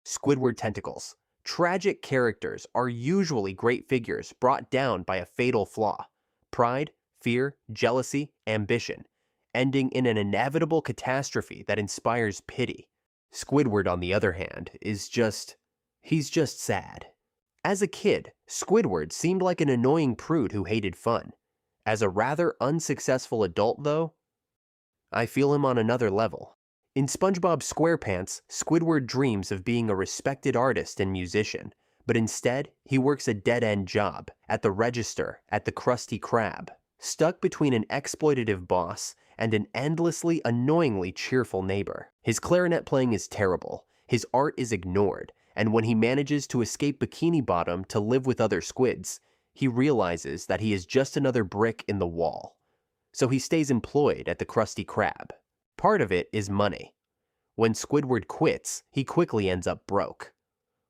Squidward Tentacles. Tragic characters are usually great figures brought down by a fatal flaw. Pride, fear, jealousy, ambition, ending in an inevitable catastrophe that inspires pity. Squidward, on the other hand, he's just sad. As a kid, Squidward seemed like an annoying prude who hated fun. As a rather unsuccessful adult, though, I feel him on another level. In SpongeBob SquarePants, Squidward dreams of being a respected artist and musician, but instead, he works a dead-end job at the register at the Krusty Krab, stuck between an exploitative boss and an endlessly, annoyingly cheerful neighbor. His clarinet playing is terrible, his art is ignored, and when he manages to escape Bikini Bottom to live with other squids, he realizes that he is just another brick in the wall. So he stays employed at the Krusty Krab. Part of it is money. When Squidward quits, he quickly ends up broke.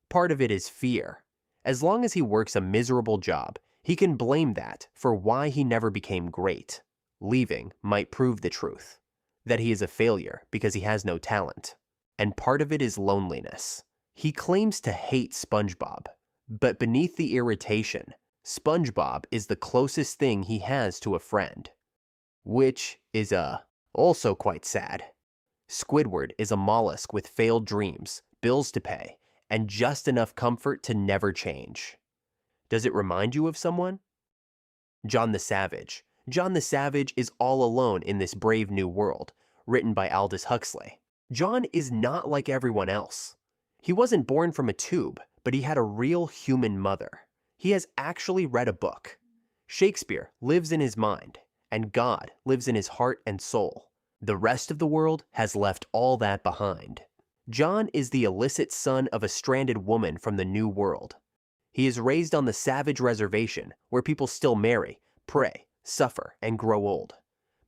Part of it is fear. As long as he works a miserable job, he can blame that for why he never became great. Leaving might prove the truth, that he is a failure because he has no talent. And part of it is loneliness. He claims to hate SpongeBob, but beneath the irritation, SpongeBob is the closest thing he has to a friend. Which is also quite sad. Squidward is a mollusk with failed dreams, bills to pay, and just enough comfort to never change. Does it remind you of someone? John the Savage. John the Savage is all alone in this brave new world, written by Aldous Huxley. John is not like everyone else. He wasn't born from a tube, but he had a real human mother. He has actually read a book. Shakespeare lives in his mind, and God lives in his heart and soul. The rest of the world has left all that behind. John is the illicit son of a stranded woman from the New World. He is raised on the Savage Reservation, where people still marry, pray, suffer, and grow old.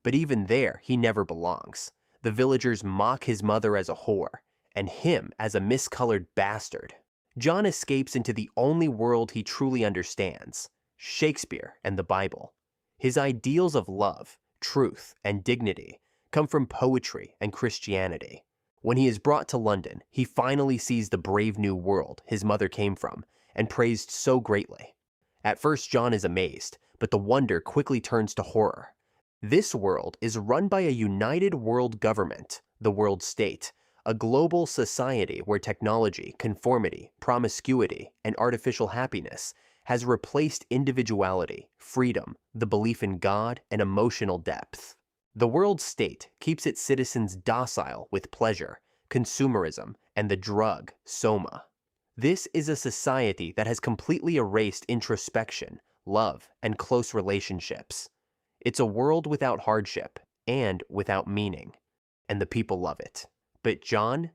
But even there, he never belongs. The villagers mock his mother as a whore, and him as a miscolored bastard. John escapes into the only world he truly understands, Shakespeare and the Bible. His ideals of love, truth, and dignity come from poetry and Christianity. When he is brought to London, he finally sees the brave new world his mother came from and praised so greatly. At first, John is amazed, but the wonder quickly turns to horror. This world is run by a united world government, the world state, a global society where technology, conformity, promiscuity, and artificial happiness has replaced individuality, freedom, the belief in God, and emotional depth. The world state keeps its citizens docile with pleasure, consumerism, and the drug, soma. This is a society that has completely erased introspection, love, and close relationships. It's a world without hardship and without meaning, and the people love it. But John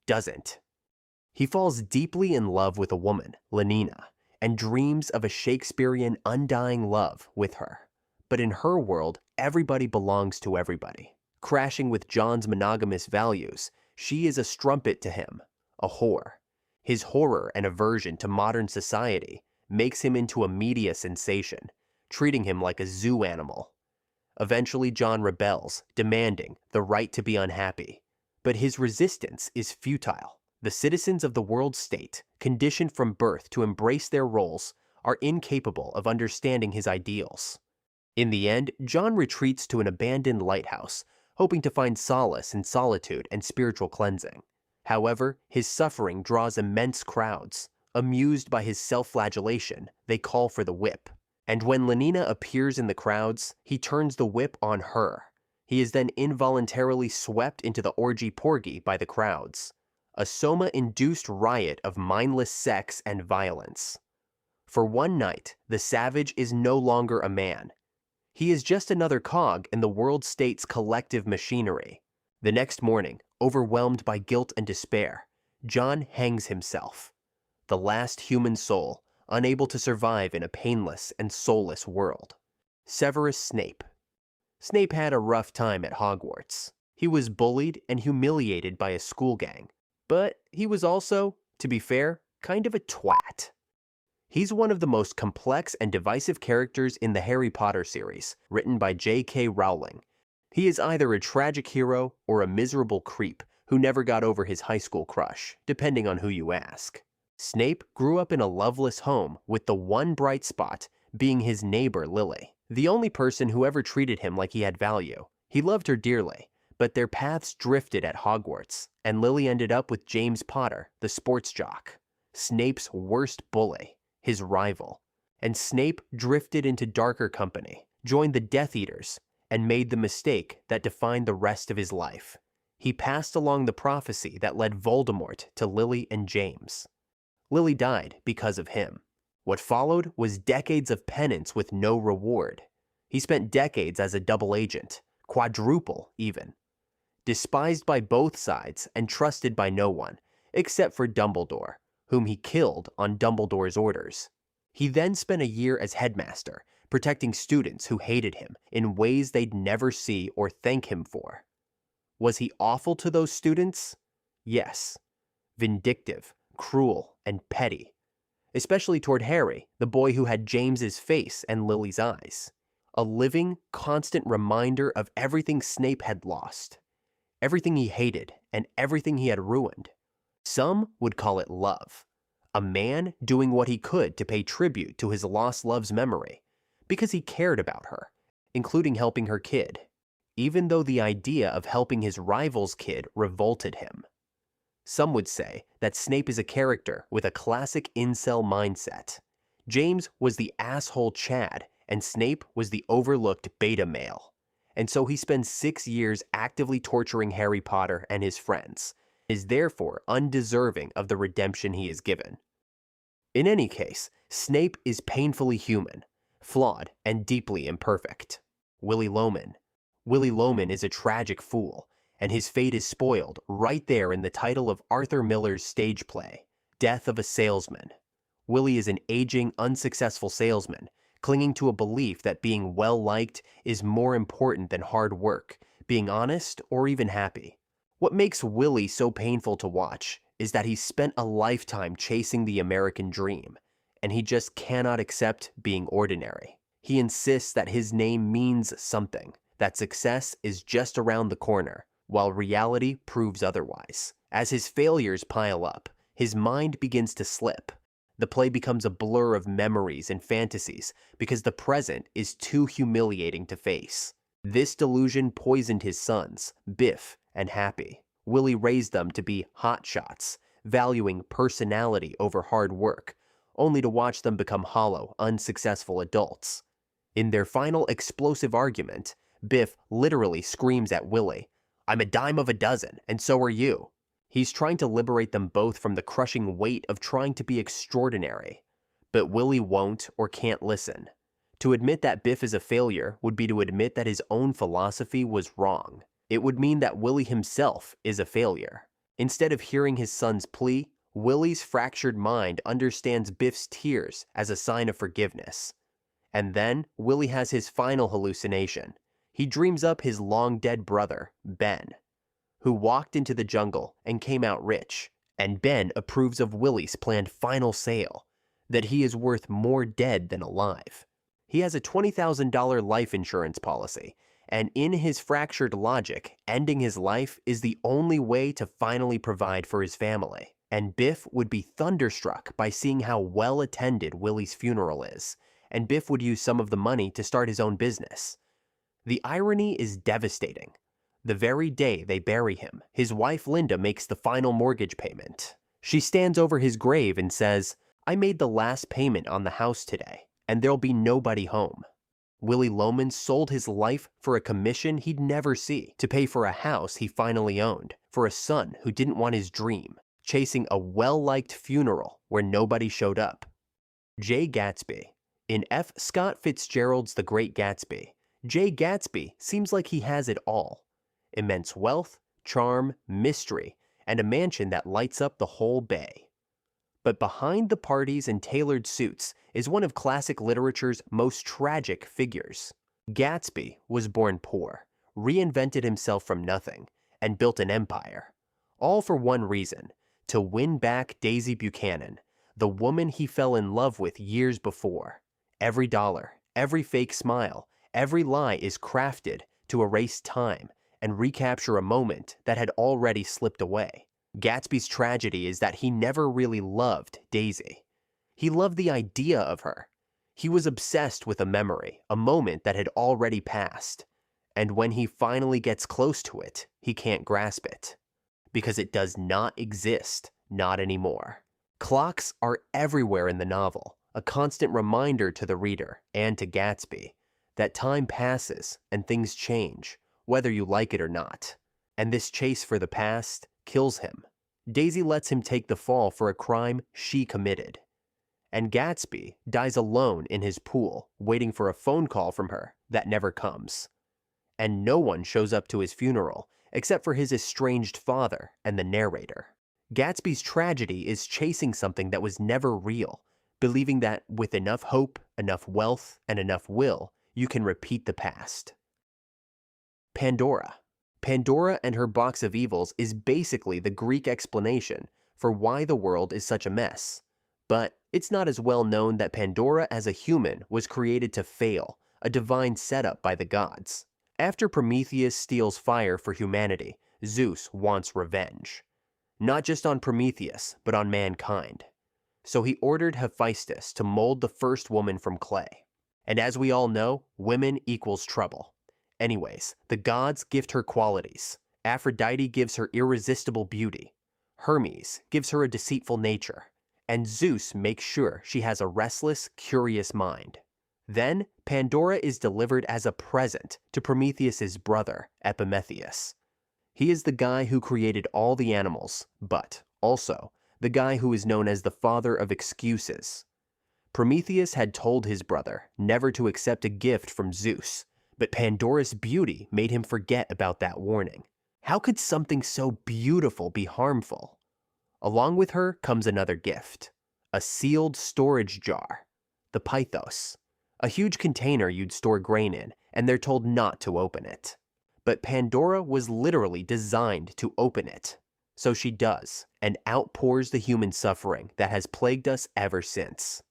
doesn't. He falls deeply in love with a woman, Lenina, and dreams of a Shakespearean undying love with her. But in her world, everybody belongs to everybody. Crashing with John's monogamous values, she is a strumpet to him, a whore. His horror and aversion to modern society makes him into a media sensation, treating him like a zoo animal. Eventually, John rebels, demanding the right to be unhappy. But his resistance is futile. The citizens of the world state, conditioned from birth to embrace their roles, are incapable of understanding his ideals. In the end, John retreats to an abandoned lighthouse, hoping to find solace in solitude and spiritual cleansing. However, his suffering draws immense crowds. Amused by his self-flagellation, they call for the whip. And when Lenina appears in the crowds, he turns the whip on her. He is then involuntarily swept into the orgy-porgy by the crowds. A soma-induced riot of mindless sex and violence. For one night, the savage is no longer a man. He is just another cog in the world state's collective machinery. The next morning, overwhelmed by guilt and despair, John hangs himself. The last human soul, unable to survive in a painless and soulless world. Severus Snape. Snape had a rough time at Hogwarts. He was bullied and humiliated by a school gang. But he was also, to be fair, kind of a twat. He's one of the most complex and divisive characters in the Harry Potter series, written by J.K. Rowling. He is either a tragic hero or a miserable creep who never got over his high school crush, depending on who you ask. Snape grew up in a loveless home with the one bright spot being his neighbor Lily, the only person who ever treated him like he had value. He loved her dearly, but their paths drifted at Hogwarts, and Lily ended up with James Potter, the sports jock, Snape's worst bully, his rival. And Snape drifted into darker company, joined the Death Eaters, and made the mistake that defined the rest of his life. He passed along the prophecy that led Voldemort to Lily and James. Lily died because of him. What followed was decades of penance with no reward. He spent decades as a double agent, quadruple even. Despised by both sides and trusted by no one, except for Dumbledore, whom he killed on Dumbledore's orders. He then spent a year as headmaster, protecting students who hated him in ways they'd never see or thank him for. Was he awful to those students? Yes. Vindictive, cruel, and petty. Especially toward Harry, the boy who had James's face and Lily's eyes. A living, constant reminder of everything Snape had lost. Everything he hated and everything he had ruined. Some would call it love. A man doing what he could to pay tribute to his lost love's memory, because he cared about her, including helping her kid, even though the idea of helping his rival's kid revolted him. Some would say that Snape is a character with a classic incel mindset. James was the asshole Chad, and Snape was the overlooked beta male. And so he spends 6 years actively torturing Harry Potter and his friends, is therefore undeserving of the redemption he is given. In any case, Snape is painfully human, flawed, and deeply imperfect. Willy Loman. Willy Loman is a tragic fool, and his fate is spoiled right there in the title of Arthur Miller's stage play, Death of a Salesman. Willy is an aging, unsuccessful salesman, clinging to a belief that being well-liked is more important than hard work, being honest, or even happy. What makes Willy so painful to watch is that he spent a lifetime chasing the American dream, and he just cannot accept being ordinary. He insists that his name means something, that success is just around the corner, while reality proves otherwise. As his failures pile up, his mind begins to slip. The play becomes a blur of memories and fantasies because the present is too humiliating to face. This delusion poisoned his sons, Biff and Happy. Willy raised them to be hotshots, valuing personality over hard work, only to watch them become hollow, unsuccessful adults. In their final explosive argument, Biff literally screams at Willy, "I'm a dime of a dozen, and so are you." He's trying to liberate them both from the crushing weight of trying to be extraordinary. But Willy won't or can't listen. To admit that Biff is a failure would be to admit that his own philosophy was wrong. It would mean that Willy himself is a failure. Instead of hearing his son's plea, Willy's fractured mind understands Biff's tears as a sign of forgiveness. And then Willy has his final hallucination. He dreams up his long-dead brother, Ben, who walked into the jungle and came out rich. And Ben approves of Willy's planned final sale, that he is worth more dead than alive. He has a $20,000 life insurance policy, and in his fractured logic, ending his life is the only way to finally provide for his family. And Biff would be thunderstruck by seeing how well attended Willy's funeral is, and Biff would use some of the money to start his own business. The irony is devastating. The very day they bury him, his wife Linda makes the final mortgage payment. She stands over his grave and says, "I made the last payment on the house today, and there'll be nobody home." Willy Loman sold his life for a commission he'd never see, to pay for a house he finally owned, for a son who didn't want his dream, chasing a well-liked funeral where nobody showed up. J. Gatsby. In F. Scott Fitzgerald's The Great Gatsby, J. Gatsby seems like he has it all. Immense wealth, charm, mystery, and a mansion that lights up the whole bay. But behind the parties and tailored suits is one of classic literature's most tragic figures. Gatsby was born poor, reinvented himself from nothing, and built an empire. All for one reason: to win back Daisy Buchanan, the woman he fell in love with years before. Every dollar, every fake smile, every lie is crafted to erase time and recapture a moment that had already slipped away. Gatsby's tragedy is that he never really loved Daisy. He loved the idea of her. He was obsessed with a memory, a moment that had already passed. And when he finally gets close to it, he can't grasp it. Because it does not exist, not anymore. Clocks are everywhere in the novel, a constant reminder to the reader and to Gatsby that time passes and things change, whether you like it or not. And this chase for the past kills him. Daisy lets him take the fall for a crime she committed. And Gatsby dies alone in his pool, waiting for a phone call from her that never comes. And no one shows up to his funeral, except for his estranged father and the narrator. Gatsby's tragedy is chasing something that was never real, believing that with enough hope, enough wealth, and enough will, you can repeat the past. Pandora. Pandora and her box of evils is basically the Greek explanation for why the world is such a mess. But it's not as well known that Pandora as a human was created to fail, a divine setup by the gods. After Prometheus steals fire for humanity, Zeus wants revenge. Not just on Prometheus, but on mankind. So he ordered Hephaestus to mold the first woman from clay. And as we all know, women equals trouble. Anyways, the gods gift her qualities. Aphrodite gives her irresistible beauty. Hermes gives her a deceitful nature. And Zeus makes sure she has a restless, curious mind. Then, Pandora is delivered as a present to Prometheus's brother, Epimetheus. He is the guy who created all the animals, but also the guy who is known as the father of excuses. Prometheus had told his brother never to accept a gift from Zeus, but Pandora's beauty made him forget about that warning. How could something so beautiful be harmful? Along with her comes another gift, a sealed storage jar, the Pythos, a huge container you'd store grain in, and they're told not to open it. But Pandora was literally designed to open it. So she does, and outpours the human suffering that has plagued us ever since.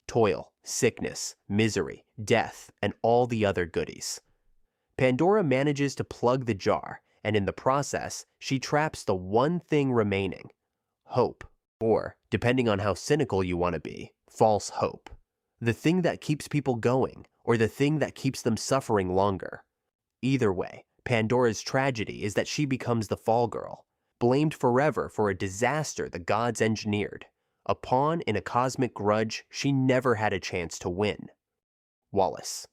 Toil, sickness, misery, death, and all the other goodies. Pandora manages to plug the jar, and in the process, she traps the one thing remaining, hope, or, depending on how cynical you want to be, false hope. The thing that keeps people going, or the thing that keeps them suffering longer. Either way, Pandora's tragedy is that she becomes the fall girl, blamed forever for a disaster the gods engineered, a pawn in a cosmic grudge she never had a chance to win. Wallace.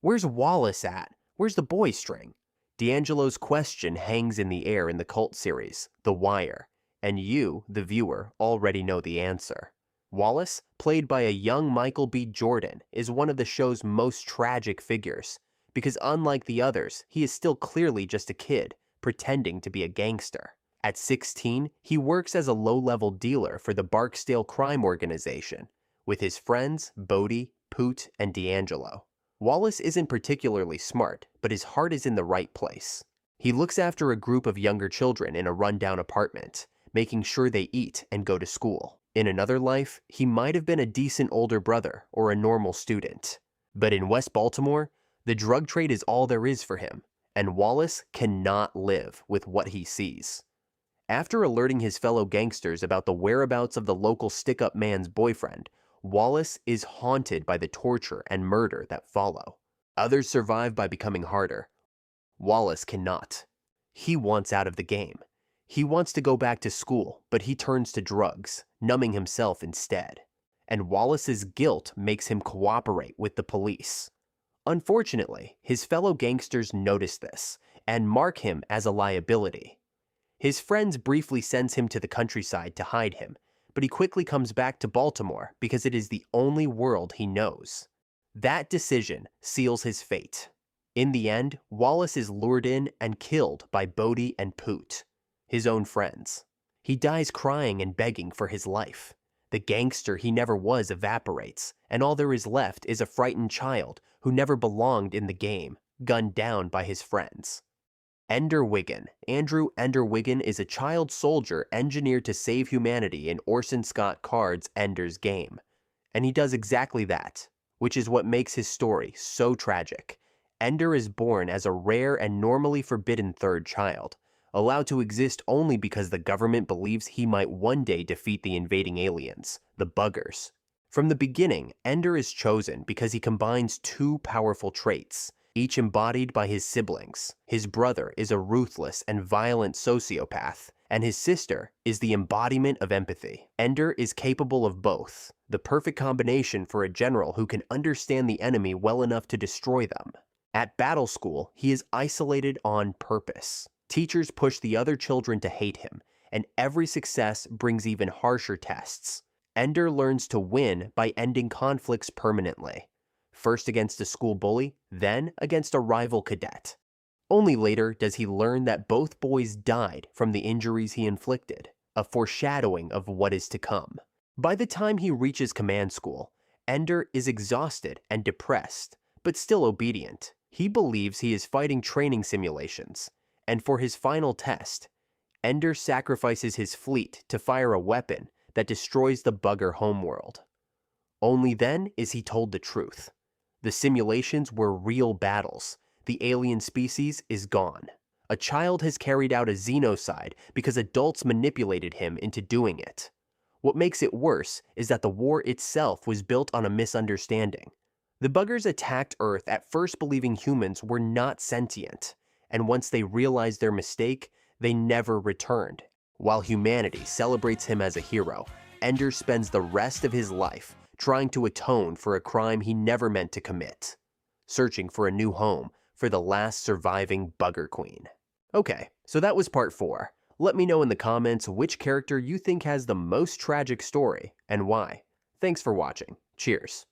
Where's Wallace at? Where's the boy string? D'Angelo's question hangs in the air in the cult series, The Wire, and you, the viewer, already know the answer. Wallace, played by a young Michael B. Jordan, is one of the show's most tragic figures, because unlike the others, he is still clearly just a kid, pretending to be a gangster. At 16, he works as a low-level dealer for the Barksdale crime organization, with his friends Bodie, Poot, and D'Angelo. Wallace isn't particularly smart, but his heart is in the right place. He looks after a group of younger children in a rundown apartment, making sure they eat and go to school. In another life, he might have been a decent older brother or a normal student. But in West Baltimore, the drug trade is all there is for him, and Wallace cannot live with what he sees. After alerting his fellow gangsters about the whereabouts of the local stick-up man's boyfriend, Wallace is haunted by the torture and murder that follow. Others survive by becoming harder. Wallace cannot. He wants out of the game. He wants to go back to school, but he turns to drugs, numbing himself instead. And Wallace's guilt makes him cooperate with the police. Unfortunately, his fellow gangsters notice this and mark him as a liability. His friends briefly sends him to the countryside to hide him, but he quickly comes back to Baltimore because it is the only world he knows. That decision seals his fate. In the end, Wallace is lured in and killed by Bodie and Poot, his own friends. He dies crying and begging for his life. The gangster he never was evaporates, and all there is left is a frightened child who never belonged in the game, gunned down by his friends. Ender Wiggin. Andrew Ender Wiggin is a child soldier engineered to save humanity in Orson Scott Card's Ender's Game. And he does exactly that, which is what makes his story so tragic. Ender is born as a rare and normally forbidden third child, allowed to exist only because the government believes he might one day defeat the invading aliens, the Buggers. From the beginning, Ender is chosen because he combines two powerful traits, each embodied by his siblings. His brother is a ruthless and violent sociopath, and his sister is the embodiment of empathy. Ender is capable of both, the perfect combination for a general who can understand the enemy well enough to destroy them. At battle school, he is isolated on purpose. Teachers push the other children to hate him, and every success brings even harsher tests. Ender learns to win by ending conflicts permanently. First against a school bully, then against a rival cadet. Only later does he learn that both boys died from the injuries he inflicted, a foreshadowing of what is to come. By the time he reaches command school, Ender is exhausted and depressed, but still obedient. He believes he is fighting training simulations, and for his final test, Ender sacrifices his fleet to fire a weapon that destroys the Bugger homeworld. Only then is he told the truth. The simulations were real battles. The alien species is gone. A child has carried out a xenocide because adults manipulated him into doing it. What makes it worse is that the war itself was built on a misunderstanding. The Buggers attacked Earth at first believing humans were not sentient, and once they realized their mistake, they never returned. While humanity celebrates him as a hero, Ender spends the rest of his life trying to atone for a crime he never meant to commit, searching for a new home for the last surviving Bugger Queen. Okay, so that was part 4. Let me know in the comments which character you think has the most tragic story and why. Thanks for watching. Cheers.